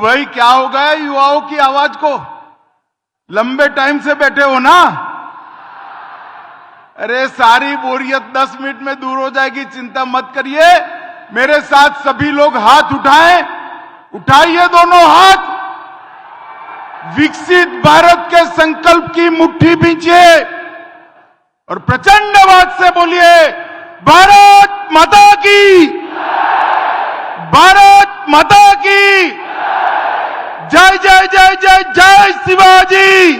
भाई क्या हो गया युवाओं की आवाज को? लंबे टाइम से बैठे हो ना? अरे सारी बोरियत 10 मिनट में दूर हो जाएगी, चिंता मत करिए। मेरे साथ सभी लोग हाथ उठाएं, उठाइए दोनों हाथ। विकसित भारत के संकल्प की मुट्ठी भींचिए और प्रचंड आवाज से बोलिए, भारत माता की, भारत माता की जय जय जय जय जय शिवाजी,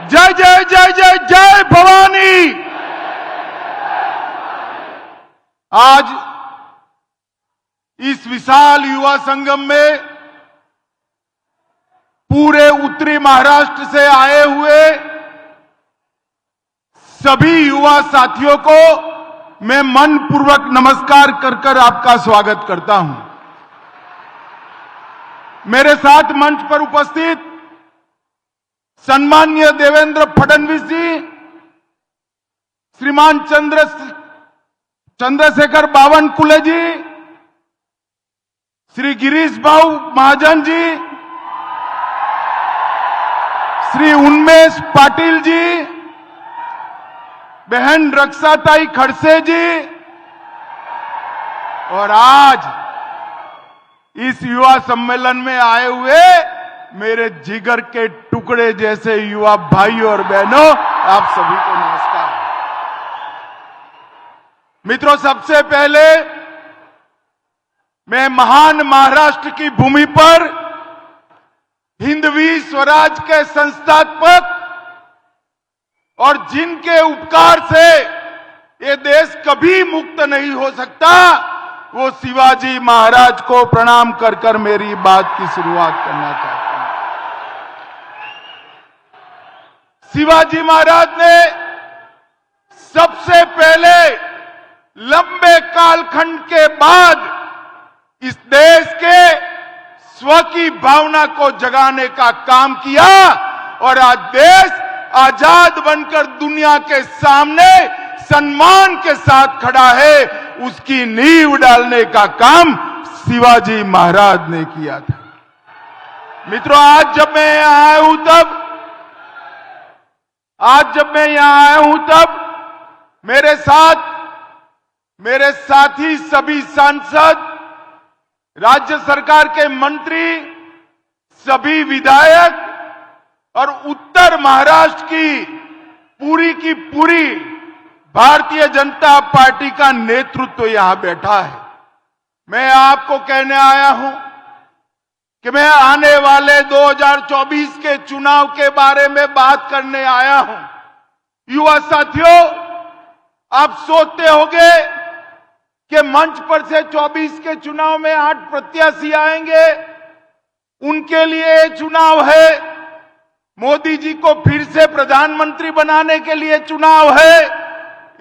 जय जय जय जय जय भवानी। आज इस विशाल युवा संगम में पूरे उत्तरी महाराष्ट्र से आए हुए सभी युवा साथियों को मैं मनपूर्वक नमस्कार कर आपका स्वागत करता हूं। मेरे साथ मंच पर उपस्थित सम्माननीय देवेंद्र फडणवीस जी, श्रीमान चंद्रशेखर बावनकुळे जी, श्री गिरीश भाऊ महाजन जी, श्री उन्मेष पाटिल जी, बहन रक्षाताई खड़से जी, और आज इस युवा सम्मेलन में आए हुए मेरे जिगर के टुकड़े जैसे युवा भाइयों और बहनों, आप सभी को नमस्कार। मित्रों, सबसे पहले मैं महान महाराष्ट्र की भूमि पर हिंदवी स्वराज के संस्थापक और जिनके उपकार से ये देश कभी मुक्त नहीं हो सकता, वो शिवाजी महाराज को प्रणाम कर मेरी बात की शुरुआत करना चाहता हूं। शिवाजी महाराज ने सबसे पहले लंबे कालखंड के बाद इस देश के स्व की भावना को जगाने का काम किया और आज देश आजाद बनकर दुनिया के सामने सम्मान के साथ खड़ा है। उसकी नींव डालने का काम शिवाजी महाराज ने किया था। मित्रों, आज जब मैं यहां आया हूं तब मेरे साथी सभी सांसद, राज्य सरकार के मंत्री, सभी विधायक और उत्तर महाराष्ट्र की पूरी भारतीय जनता पार्टी का नेतृत्व यहां बैठा है। मैं आपको कहने आया हूं कि मैं आने वाले 2024 के चुनाव के बारे में बात करने आया हूं। युवा साथियों, आप सोचते होंगे कि मंच पर से 24 के चुनाव में 8 प्रत्याशी आएंगे, उनके लिए चुनाव है, मोदी जी को फिर से प्रधानमंत्री बनाने के लिए चुनाव है।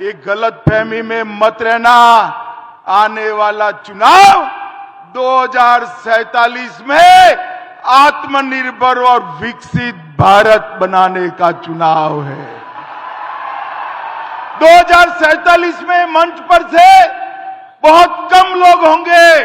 एक गलतफहमी में मत रहना। आने वाला चुनाव 2047 में आत्मनिर्भर और विकसित भारत बनाने का चुनाव है। 2047 में मंच पर से बहुत कम लोग होंगे,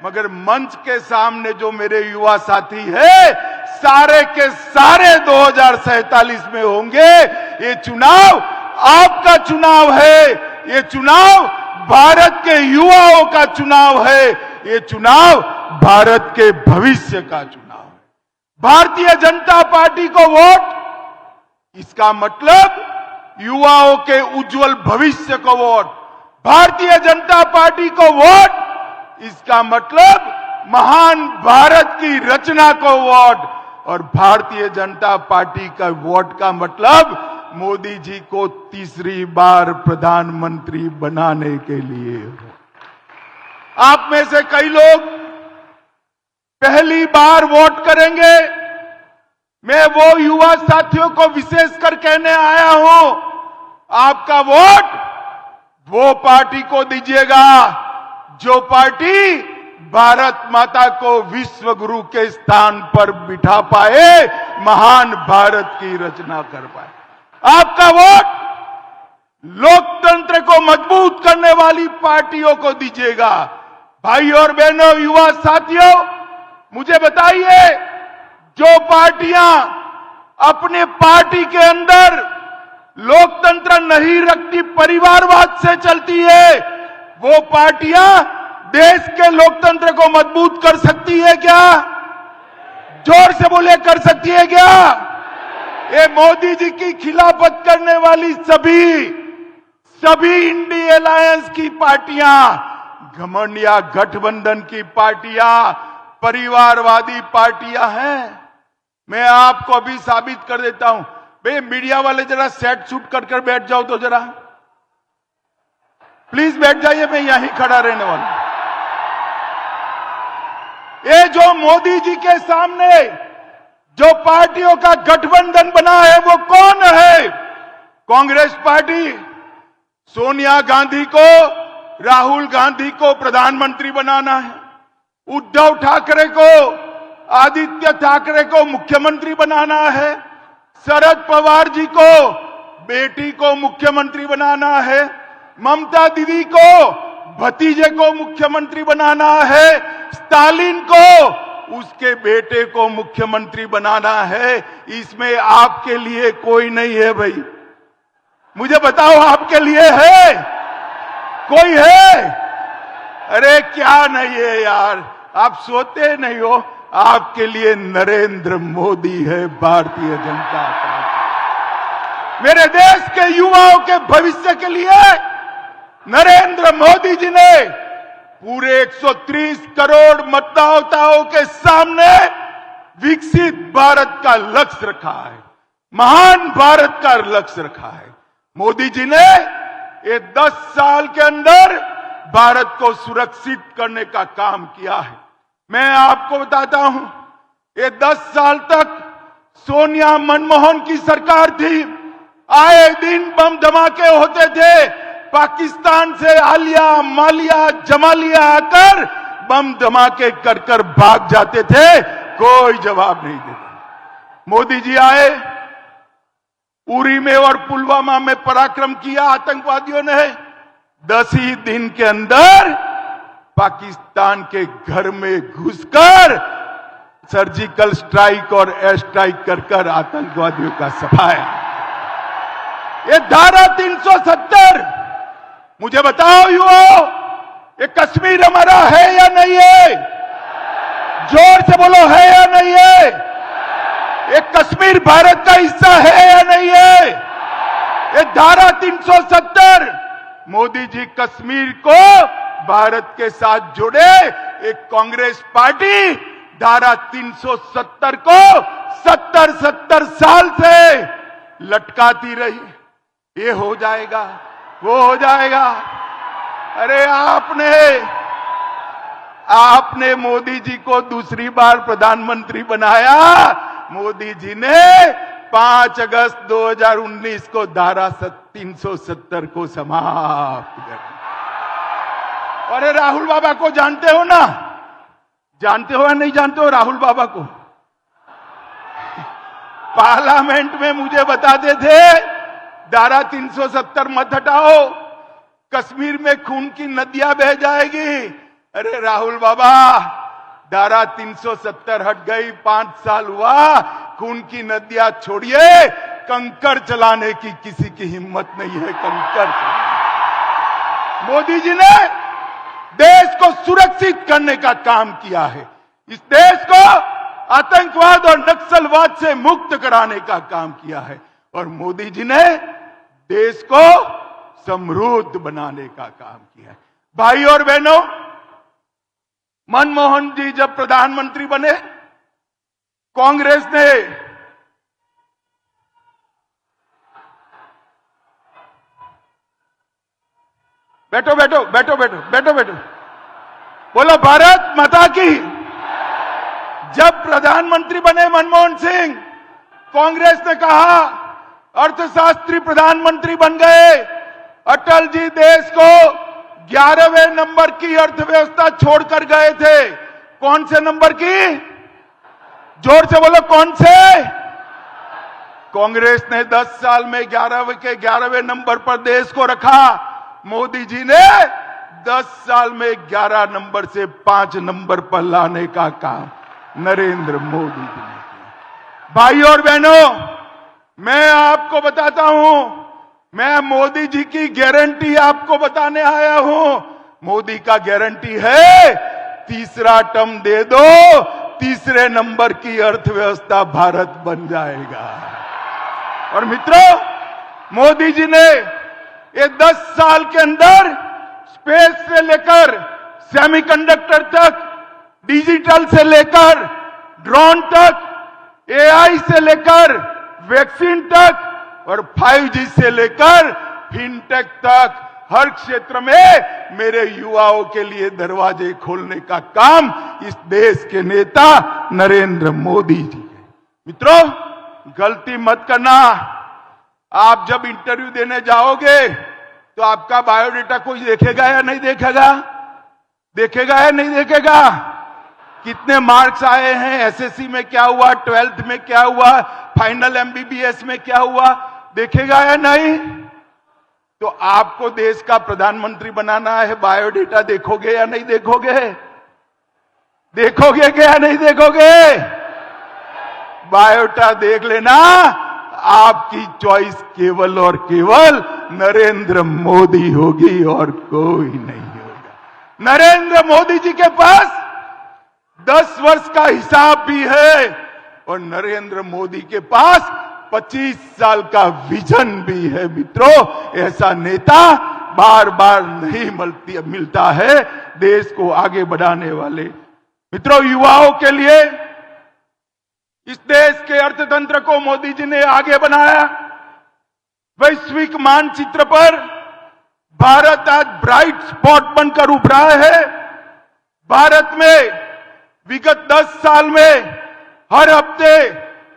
मगर मंच के सामने जो मेरे युवा साथी है, सारे के सारे 2047 में होंगे। ये चुनाव आपका चुनाव है, ये चुनाव भारत के युवाओं का चुनाव है, ये चुनाव भारत के भविष्य का चुनाव है। भारतीय जनता पार्टी को वोट, इसका मतलब युवाओं के उज्जवल भविष्य को वोट। भारतीय जनता पार्टी को वोट, इसका मतलब महान भारत की रचना को वोट। और भारतीय जनता पार्टी का वोट का मतलब मोदी जी को तीसरी बार प्रधानमंत्री बनाने के लिए। आप में से कई लोग पहली बार वोट करेंगे। मैं वो युवा साथियों को विशेषकर कहने आया हूं, आपका वोट वो पार्टी को दीजिएगा जो पार्टी भारत माता को विश्व गुरु के स्थान पर बिठा पाए, महान भारत की रचना कर पाए। आपका वोट लोकतंत्र को मजबूत करने वाली पार्टियों को दीजिएगा। भाई और बहनों, युवा साथियों, मुझे बताइए, जो पार्टियां अपने पार्टी के अंदर लोकतंत्र नहीं रखती, परिवारवाद से चलती है, वो पार्टियां देश के लोकतंत्र को मजबूत कर सकती है क्या? जोर से बोले, कर सकती है क्या? ये मोदी जी की खिलाफत करने वाली सभी इंडिया अलायंस की पार्टियां, घमंड या गठबंधन की पार्टियां, परिवारवादी पार्टियां हैं। मैं आपको अभी साबित कर देता हूं। भाई मीडिया वाले जरा सेट शूट कर बैठ जाओ तो जरा, प्लीज बैठ जाइए, मैं यहीं खड़ा रहने वाला। ये जो मोदी जी के सामने जो पार्टियों का गठबंधन बना है वो कौन है? कांग्रेस पार्टी सोनिया गांधी को, राहुल गांधी को प्रधानमंत्री बनाना है, उद्धव ठाकरे को, आदित्य ठाकरे को मुख्यमंत्री बनाना है, शरद पवार जी को बेटी को मुख्यमंत्री बनाना है, ममता दीदी को भतीजे को मुख्यमंत्री बनाना है, स्टालिन को उसके बेटे को मुख्यमंत्री बनाना है। इसमें आपके लिए कोई नहीं है भाई। मुझे बताओ, आपके लिए है? कोई है? अरे क्या नहीं है यार, आप सोते नहीं हो। आपके लिए नरेंद्र मोदी है, भारतीय जनता पार्टी। मेरे देश के युवाओं के भविष्य के लिए नरेंद्र मोदी जी ने पूरे 130 करोड़ मतदाताओं के सामने विकसित भारत का लक्ष्य रखा है, महान भारत का लक्ष्य रखा है। मोदी जी ने ये 10 साल के अंदर भारत को सुरक्षित करने का काम किया है। मैं आपको बताता हूं, ये 10 साल तक सोनिया मनमोहन की सरकार थी, आए दिन बम धमाके होते थे, पाकिस्तान से आलिया मालिया जमालिया आकर बम धमाके कर भाग जाते थे, कोई जवाब नहीं देता। मोदी जी आए, उरी में और पुलवामा में पराक्रम किया आतंकवादियों ने। 10 ही दिन के अंदर पाकिस्तान के घर में घुसकर सर्जिकल स्ट्राइक और एयर स्ट्राइक कर आतंकवादियों का सफाया। ये धारा 370, मुझे बताओ युवाओं, ये कश्मीर हमारा है या नहीं है? जोर से बोलो, है या नहीं है? ये कश्मीर भारत का हिस्सा है या नहीं है? ये धारा 370, मोदी जी कश्मीर को भारत के साथ जुड़े। एक कांग्रेस पार्टी धारा 370 को 70 साल से लटकाती रही। ये हो जाएगा, वो हो जाएगा। अरे आपने मोदी जी को दूसरी बार प्रधानमंत्री बनाया। मोदी जी ने 5 अगस्त 2019 को धारा 370 को समाप्त कर दिया। अरे राहुल बाबा को जानते हो ना? जानते हो या नहीं जानते हो राहुल बाबा को? पार्लियामेंट में मुझे बताते थे धारा 370 मत हटाओ, कश्मीर में खून की नदियां बह जाएगी। अरे राहुल बाबा, धारा 370 हट गई, 5 साल हुआ, खून की नदियां छोड़िए, कंकर चलाने की किसी की हिम्मत नहीं है। कंकर मोदी जी ने देश को सुरक्षित करने का काम किया है, इस देश को आतंकवाद और नक्सलवाद से मुक्त कराने का काम किया है, और मोदी जी ने देश को समृद्ध बनाने का काम किया है। भाई और बहनों, मनमोहन जी जब प्रधानमंत्री बने, कांग्रेस ने बैठो बैठो बैठो बैठो बैठो बैठो बोलो भारत माता की। जब प्रधानमंत्री बने मनमोहन सिंह, कांग्रेस ने कहा अर्थशास्त्री प्रधानमंत्री बन गए। अटल जी देश को 11वें नंबर की अर्थव्यवस्था छोड़कर गए थे। कौन से नंबर की? जोर से बोलो, कौन से? कांग्रेस ने 10 साल में 11वें नंबर पर देश को रखा। मोदी जी ने 10 साल में 11 नंबर से 5 नंबर पर लाने का काम नरेंद्र मोदी जी ने किया। भाई और बहनों, मैं आपको बताता हूं, मैं मोदी जी की गारंटी आपको बताने आया हूं। मोदी का गारंटी है, तीसरा टर्म दे दो, तीसरे नंबर की अर्थव्यवस्था भारत बन जाएगा। और मित्रों, मोदी जी ने ये 10 साल के अंदर स्पेस से लेकर सेमीकंडक्टर तक, डिजिटल से लेकर ड्रोन तक, एआई से लेकर वैक्सीन तक और 5G से लेकर फिनटेक तक हर क्षेत्र में मेरे युवाओं के लिए दरवाजे खोलने का काम इस देश के नेता नरेंद्र मोदी जी है। मित्रों, गलती मत करना। आप जब इंटरव्यू देने जाओगे तो आपका बायोडेटा कोई देखेगा या नहीं देखेगा? देखेगा या नहीं देखेगा? कितने मार्क्स आए हैं, एसएससी में क्या हुआ, 12th में क्या हुआ, फाइनल एमबीबीएस में क्या हुआ, देखेगा या नहीं? तो आपको देश का प्रधानमंत्री बनाना है, बायोडेटा देखोगे या नहीं देखोगे? देखोगे क्या नहीं देखोगे? बायोडेटा देख लेना। आपकी चॉइस केवल और केवल नरेंद्र मोदी होगी और कोई नहीं होगा। नरेंद्र मोदी जी के पास 10 वर्ष का हिसाब भी है और नरेंद्र मोदी के पास 25 साल का विजन भी है। मित्रों, ऐसा नेता बार बार नहीं मिलता है देश को आगे बढ़ाने वाले। मित्रों, युवाओं के लिए इस देश के अर्थतंत्र को मोदी जी ने आगे बनाया। वैश्विक मानचित्र पर भारत आज ब्राइट स्पॉट बनकर उभरा है। भारत में विगत 10 साल में हर हफ्ते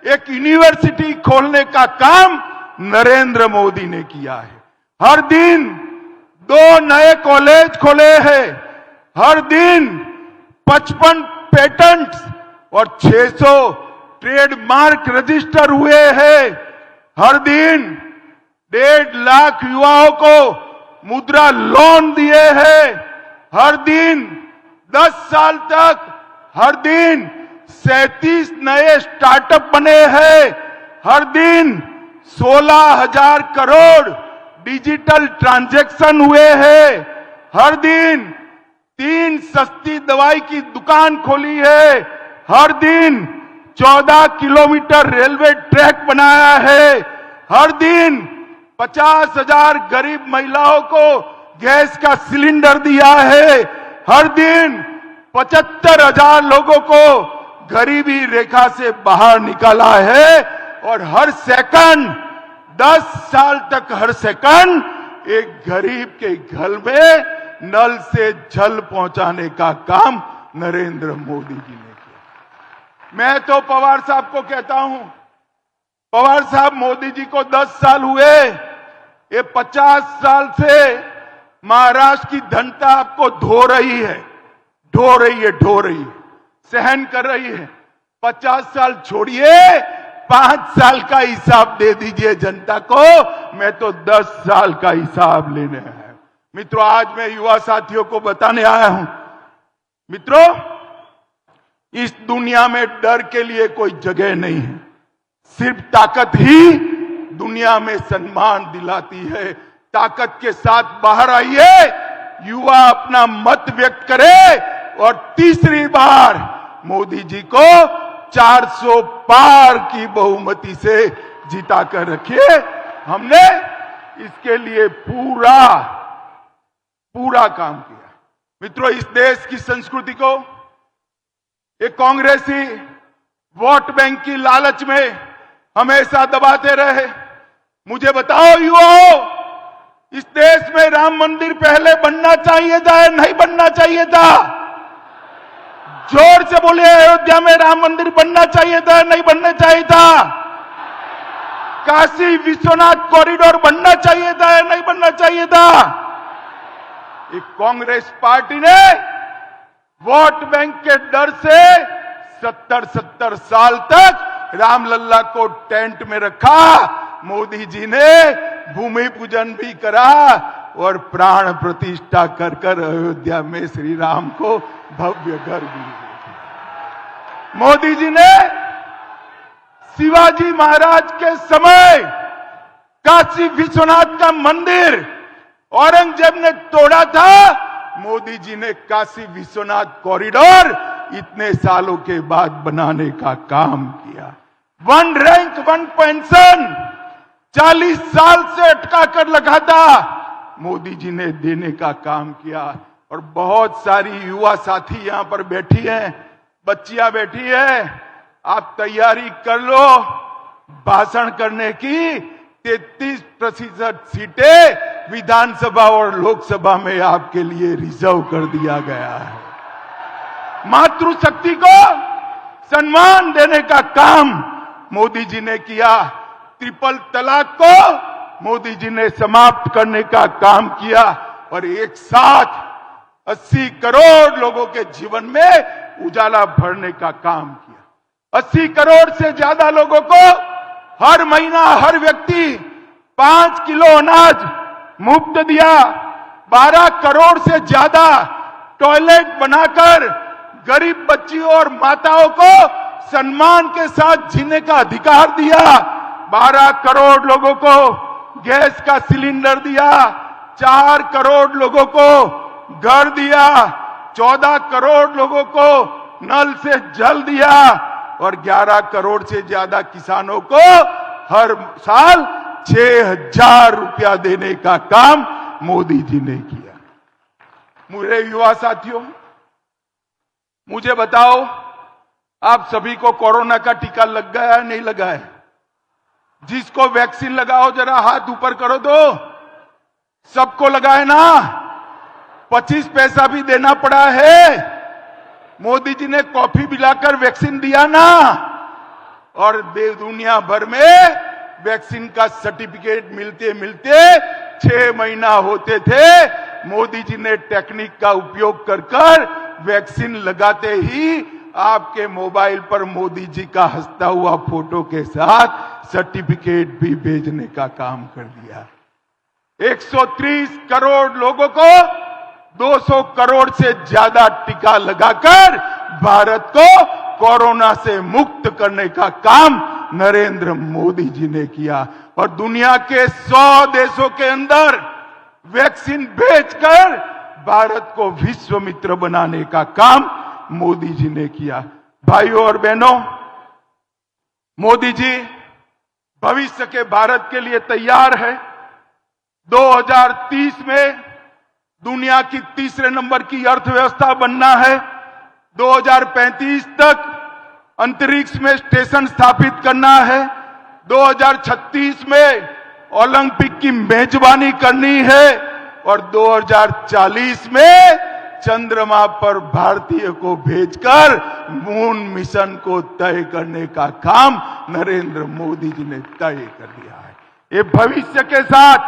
एक यूनिवर्सिटी खोलने का काम नरेंद्र मोदी ने किया है। हर दिन 2 नए कॉलेज खोले हैं। हर दिन 55 पेटेंट्स और 600 ट्रेडमार्क रजिस्टर हुए हैं। हर दिन 1.5 लाख युवाओं को मुद्रा लोन दिए हैं। हर दिन 10 साल तक हर दिन 37 नए स्टार्टअप बने हैं। हर दिन 16,000 करोड़ डिजिटल ट्रांजैक्शन हुए हैं। हर दिन 3 सस्ती दवाई की दुकान खोली है। हर दिन 14 किलोमीटर रेलवे ट्रैक बनाया है। हर दिन 50,000 गरीब महिलाओं को गैस का सिलेंडर दिया है। हर दिन 75,000 लोगों को गरीबी रेखा से बाहर निकाला है। और हर सेकंड 10 साल तक हर सेकंड एक गरीब के घर में नल से जल पहुंचाने का काम नरेंद्र मोदी जी ने किया। मैं तो पवार साहब को कहता हूं, पवार साहब, मोदी जी को 10 साल हुए, ये 50 साल से महाराष्ट्र की जनता आपको ढो रही है, सहन कर रही है। 50 साल छोड़िए, 5 साल का हिसाब दे दीजिए जनता को। मैं तो 10 साल का हिसाब लेने आया हूं। मित्रों, आज मैं युवा साथियों को बताने आया हूं, मित्रों, इस दुनिया में डर के लिए कोई जगह नहीं है। सिर्फ ताकत ही दुनिया में सम्मान दिलाती है। ताकत के साथ बाहर आइए, युवा अपना मत व्यक्त करे और तीसरी बार मोदी जी को 400 पार की बहुमति से जिताकर रखिए। हमने इसके लिए पूरा काम किया। मित्रों, इस देश की संस्कृति को एक कांग्रेसी वोट बैंक की लालच में हमेशा दबाते रहे। मुझे बताओ युवाओं, इस देश में राम मंदिर पहले बनना चाहिए था या नहीं बनना चाहिए था? जोर से बोले, अयोध्या में राम मंदिर बनना चाहिए था या नहीं बनना चाहिए था? काशी विश्वनाथ कॉरिडोर बनना चाहिए था या नहीं बनना चाहिए था? एक कांग्रेस पार्टी ने वोट बैंक के डर से 70 साल तक रामलल्ला को टेंट में रखा। मोदी जी ने भूमि पूजन भी करा और प्राण प्रतिष्ठा कर कर अयोध्या में श्री राम को भव्य घर भी। मोदी जी ने शिवाजी महाराज के समय काशी विश्वनाथ का मंदिर औरंगजेब ने तोड़ा था, मोदी जी ने काशी विश्वनाथ कॉरिडोर इतने सालों के बाद बनाने का काम किया। 1 रैंक 1 पेंशन 40 साल से अटका कर लगा था, मोदी जी ने देने का काम किया। और बहुत सारी युवा साथी यहां पर बैठी हैं, बच्चियां बैठी है, आप तैयारी कर लो भाषण करने की। 33% सीटें विधानसभा और लोकसभा में आपके लिए रिजर्व कर दिया गया है। मातृशक्ति को सम्मान देने का काम मोदी जी ने किया। ट्रिपल तलाक को मोदी जी ने समाप्त करने का काम किया और एक साथ 80 करोड़ लोगों के जीवन में उजाला भरने का काम किया। 80 करोड़ से ज्यादा लोगों को हर महीना हर व्यक्ति 5 किलो अनाज मुफ्त दिया। 12 करोड़ से ज्यादा टॉयलेट बनाकर गरीब बच्चियों और माताओं को सम्मान के साथ जीने का अधिकार दिया। 12 करोड़ लोगों को गैस का सिलेंडर दिया। 4 करोड़ लोगों को घर दिया। 14 करोड़ लोगों को नल से जल दिया और 11 करोड़ से ज्यादा किसानों को हर साल 6,000 रुपया देने का काम मोदी जी ने किया। मेरे युवा साथियों, मुझे बताओ, आप सभी को कोरोना का टीका लग गया है नहीं लगा है? जिसको वैक्सीन लगाओ जरा हाथ ऊपर करो तो। सबको लगा है ना? 25 पैसा भी देना पड़ा है। मोदी जी ने कॉफी पिलाकर वैक्सीन दिया ना। और दुनिया भर में वैक्सीन का सर्टिफिकेट मिलते मिलते 6 महीना होते थे। मोदी जी ने टेक्निक का उपयोग कर वैक्सीन लगाते ही आपके मोबाइल पर मोदी जी का हंसता हुआ फोटो के साथ सर्टिफिकेट भी भेजने का काम कर दिया। 130 करोड़ लोगों को 200 करोड़ से ज्यादा टीका लगाकर भारत को कोरोना से मुक्त करने का काम नरेंद्र मोदी जी ने किया। और दुनिया के 100 देशों के अंदर वैक्सीन भेजकर भारत को विश्व मित्र बनाने का काम मोदी जी ने किया। भाइयों और बहनों, मोदी जी भविष्य के भारत के लिए तैयार है। 2030 में दुनिया की तीसरे नंबर की अर्थव्यवस्था बनना है। 2035 तक अंतरिक्ष में स्टेशन स्थापित करना है। 2036 में ओलंपिक की मेजबानी करनी है और 2040 में चंद्रमा पर भारतीय को भेजकर मून मिशन को तय करने का काम नरेंद्र मोदी जी ने तय कर दिया है। ये भविष्य के साथ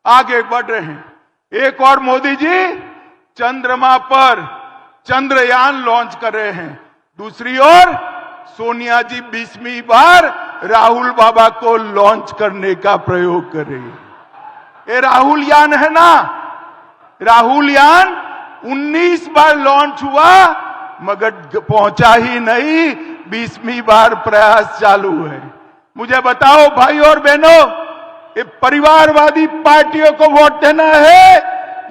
आगे बढ़ रहे हैं। एक और मोदी जी चंद्रमा पर चंद्रयान लॉन्च कर रहे हैं। दूसरी ओर सोनिया जी 20वीं बार राहुल बाबा को लॉन्च करने का प्रयोग कर रही है। ये राहुल यान है ना, राहुल यान 19 बार लॉन्च हुआ मगर पहुंचा ही नहीं। 20वीं बार प्रयास चालू है। मुझे बताओ भाई और बहनों, ये परिवारवादी पार्टियों को वोट देना है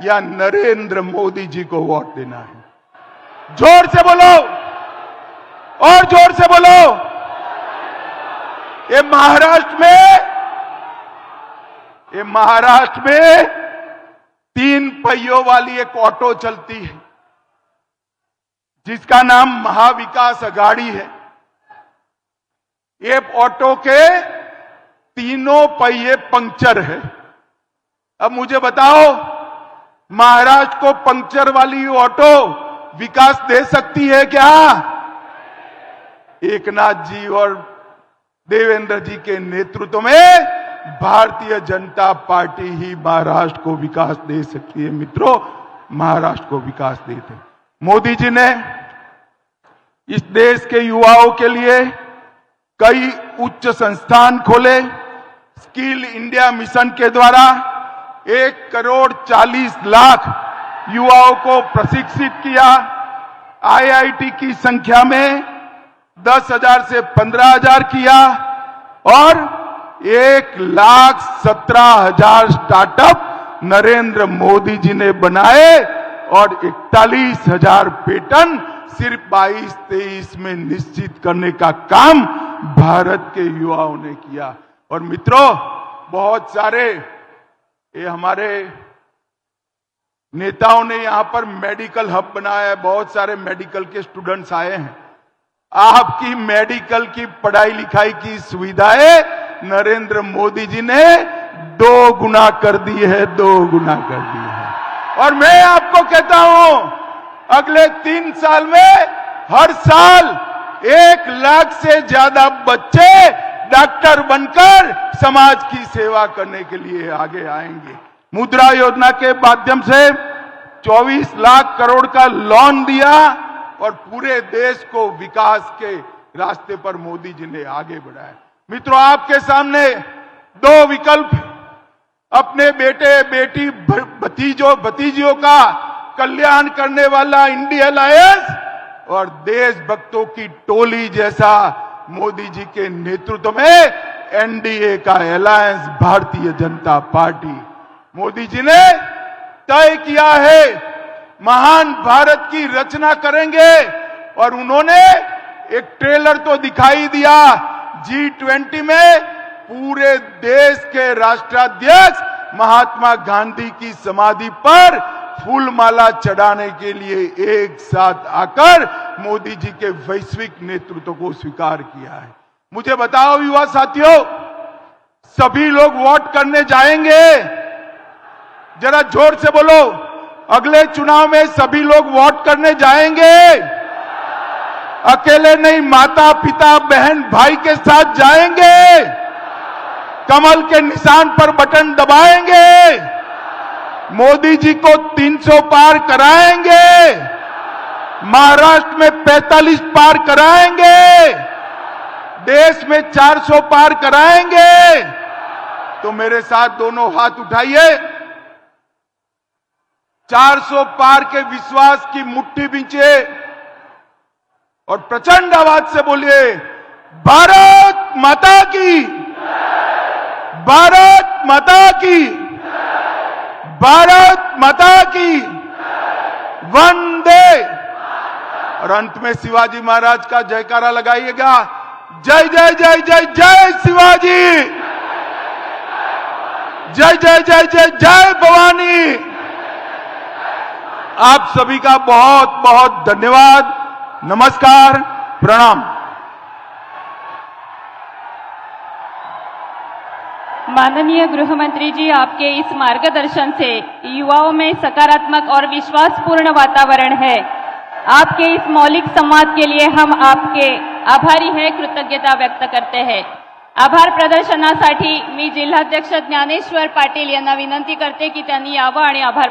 या नरेंद्र मोदी जी को वोट देना है? जोर से बोलो और जोर से बोलो। ये महाराष्ट्र में 3 पहियों वाली एक ऑटो चलती है जिसका नाम महाविकास अघाड़ी है। ये ऑटो के तीनों पहिए पंक्चर है। अब मुझे बताओ, महाराष्ट्र को पंक्चर वाली ऑटो विकास दे सकती है क्या? एकनाथ जी और देवेंद्र जी के नेतृत्व में भारतीय जनता पार्टी ही महाराष्ट्र को विकास दे सकती है। मित्रों, महाराष्ट्र को विकास देते। मोदी जी ने इस देश के युवाओं के लिए कई उच्च संस्थान खोले। स्किल इंडिया मिशन के द्वारा 1,40,00,000 युवाओं को प्रशिक्षित किया। आईआईटी की संख्या में 10,000 से 15,000 किया और 1,17,000 स्टार्टअप नरेंद्र मोदी जी ने बनाए और 41,000 पेटेंट सिर्फ 22-23 में निश्चित करने का काम भारत के युवाओं ने किया। और मित्रों, बहुत सारे ये हमारे नेताओं ने यहां पर मेडिकल हब बनाया है, बहुत सारे मेडिकल के स्टूडेंट्स आए हैं। आपकी मेडिकल की पढ़ाई लिखाई की सुविधाएं नरेंद्र मोदी जी ने 2 गुना कर दी है, 2 गुना कर दी है। और मैं आपको कहता हूं, अगले 3 साल में हर साल 1 लाख से ज्यादा बच्चे डॉक्टर बनकर समाज की सेवा करने के लिए आगे आएंगे। मुद्रा योजना के माध्यम से 24 लाख करोड़ का लोन दिया और पूरे देश को विकास के रास्ते पर मोदी जी ने आगे बढ़ाया। मित्रों, आपके सामने 2 विकल्प, अपने बेटे बेटी भतीजियों का कल्याण करने वाला इंडिया अलायंस और देशभक्तों की टोली जैसा मोदी जी के नेतृत्व में एनडीए का अलायंस भारतीय जनता पार्टी। मोदी जी ने तय किया है महान भारत की रचना करेंगे और उन्होंने एक ट्रेलर तो दिखाई दिया। G20 में पूरे देश के राष्ट्राध्यक्ष महात्मा गांधी की समाधि पर फूलमाला चढ़ाने के लिए एक साथ आकर मोदी जी के वैश्विक नेतृत्व को स्वीकार किया है। मुझे बताओ युवा साथियों, सभी लोग वोट करने जाएंगे? जरा जोर से बोलो, अगले चुनाव में सभी लोग वोट करने जाएंगे? अकेले नहीं, माता पिता बहन भाई के साथ जाएंगे? कमल के निशान पर बटन दबाएंगे? मोदी जी को 300 पार कराएंगे? महाराष्ट्र में 45 पार कराएंगे? देश में 400 पार कराएंगे? तो मेरे साथ दोनों हाथ उठाइए, 400 पार के विश्वास की मुट्ठी बींचे और प्रचंड आवाज से बोलिए, भारत माता की, भारत माता की, भारत माता की, वंदे। और अंत में शिवाजी महाराज का जयकारा लगाइएगा, जय जय जय जय जय शिवाजी, जय जय जय जय जय भवानी। आप सभी का बहुत बहुत धन्यवाद, नमस्कार, प्रणाम। माननीय गृह मंत्री जी, आपके इस मार्गदर्शन से युवाओं में सकारात्मक और विश्वासपूर्ण वातावरण है। आपके इस मौलिक संवाद के लिए हम आपके आभारी है, कृतज्ञता व्यक्त करते हैं। आभार प्रदर्शनासाठी मी जिल्हाध्यक्ष ज्ञानेश्वर पाटील यांना विनंती करते की त्यांनी यावं आणि आभार